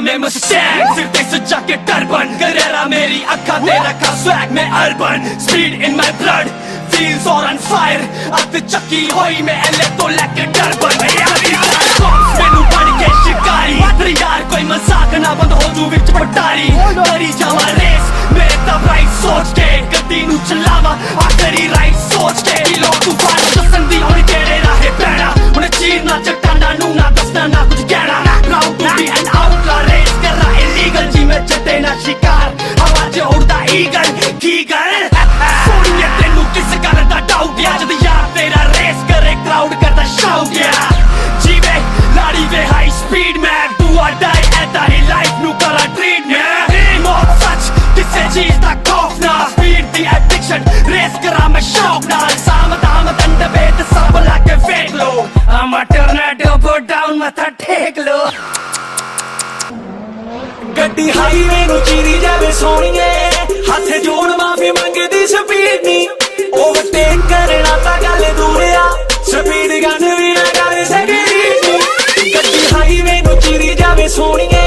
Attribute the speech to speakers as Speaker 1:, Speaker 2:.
Speaker 1: में मुस्टैंग सिर पे सजा के टर्बन गरेरा मेरी अखा ते रखा स्वैग में urban speed in my blood feels on fire अत चक्की होई मैं एले तो लेके डरबन मैनू बन के शिकारी तेरे यार कोई मजाक ना बंद हो जू विच पटारी करी जावा रेस मेरे तब राइट सोच के गड्डी नू चलावा आखरी राइट सोच के किलो तूफान दसन दी होनी तेरे राहे पैना उन्हें चीरना चट्टाना नू ना दसना ना कुछ कहना proud to be an outlaw race कर रहा illegal जी में चटे ना शिकार हवा च उड़दा ईगल की गल सोनिए तेनू किस गल दा डाउट या जद यार तेरा रेस करे क्राउड करदा शाउट या जीवे लाड़ी वे हाई स्पीड में do or die ऐदा ही लाइफ नू करा ट्रीट में मौत सच किसे चीज दा खौफ ना स्पीड दी एडिक्शन रेस करा मैं शौक ना साम दाम दंड भेद सब लाके फेंक लो I'm a tornado put down मथा टेक लो
Speaker 2: गड्डी हाईवे नू चीरी जावे सोनिए हथ जोड़ माफी मंगदी स्पीड नी ओवरटेक करना ता गल दूर आ स्पीड गन भी ना कर सकदी गड्डी हाईवे नू चीरी जावे सोनिए